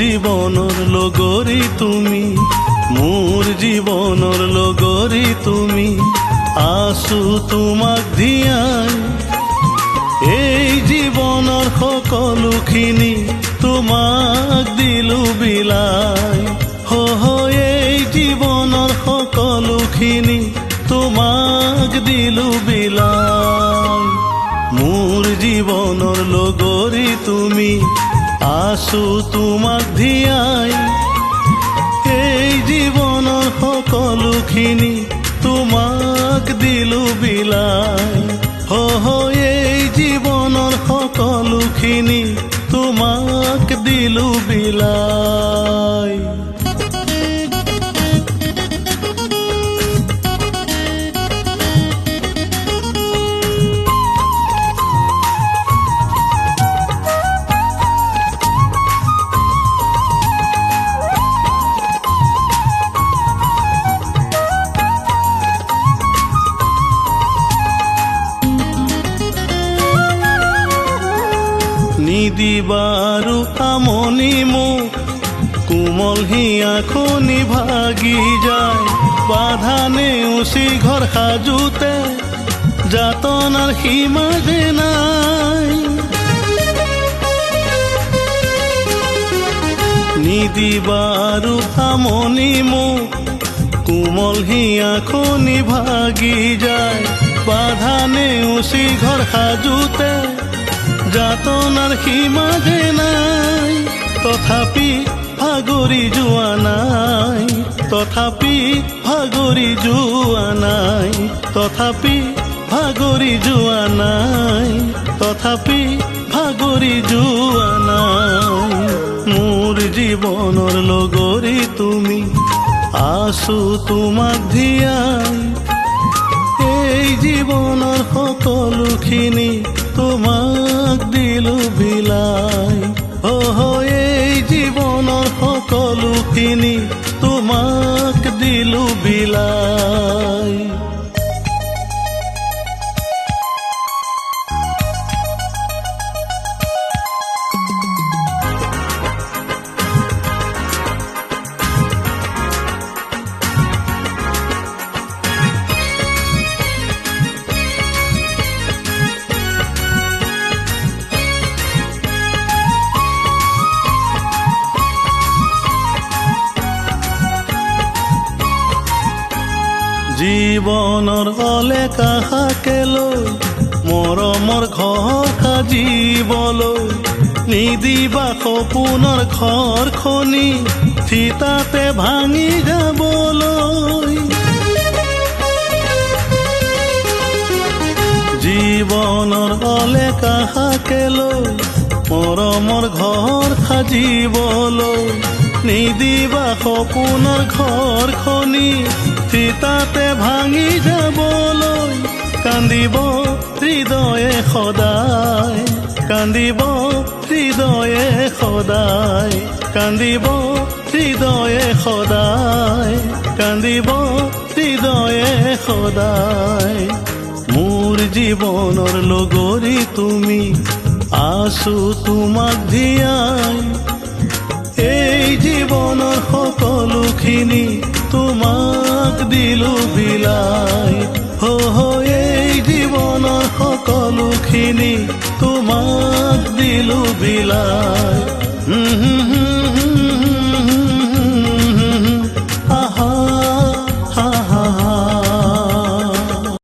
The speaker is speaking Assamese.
জীৱনৰ লগৰী তুমি, মোৰ জীৱনৰ লগৰী তুমি, আছো তোমাক ধিয়াই। এই জীৱনৰ সকলোখিনি তোমাক দিলো বিলাই, এই জীৱনৰ সকলোখিনি তোমাক দিলো বিলাই। মোৰ জীৱনৰ লগৰী তুমি, আছো তোমাক ধিয়াই। এই জীৱনৰ সকলোখিনি তোমাক দিলো বিলাই, এই জীৱনৰ সকলোখিনি তোমাক দিলো বিলাই। নিদিবাৰু আমনি মোক, কোমল হিয়াখনি ভাগি যায়। বাধা নেওচি ঘৰ সাজোতে যাতনাৰ সীমা যে নাই। নিদিবাৰু আমনি মোক, কোমল হিয়াখনি ভাগি যায়। বাধা নেওচি ঘৰ সাজোতে যাতনাৰ সীমা যে নাই। তথাপি ভাগৰি যোৱা নাই, তথাপি ভাগৰি যোৱা নাই, তথাপি ভাগৰি যোৱা নাই, তথাপি ভাগৰি যোৱা নাই। মোৰ জীৱনৰ লগৰী তুমি, আছো তোমাক ধিয়াই। এই জীৱনৰ সকলোখিনি তোমাক দিলো বিলাই, এই জীৱনৰ সকলোখিনি তোমাক দিলো বিলাই। জীৱনৰ অলেকা হাকে লৈ মৰমৰ ঘৰ সাজিবলৈ, নিদিবা সপোনৰ ঘৰখনি থিতাতে ভাঙি যাবলৈ। জীৱনৰ অলেকা হাকে লৈ মৰমৰ ঘৰ সাজিবলৈ, নিদিবা সপোনৰ ঘৰখনি থিতাতে ভাঙি যাবলৈ। কান্দিব হৃদয়ে সদায়, কান্দিব হৃদয়ে সদায়, কান্দিব হৃদয়ে সদায়, কান্দিব হৃদয়ে সদায়। মোৰ জীৱনৰ লগৰী তুমি, আছো তোমাক ধিয়াই। এই জীৱনৰ সকলোখিনি তোমাক দিলো বিলাই, এই জীৱনৰ সকলোখিনি তোমাক দিলো বিলাই।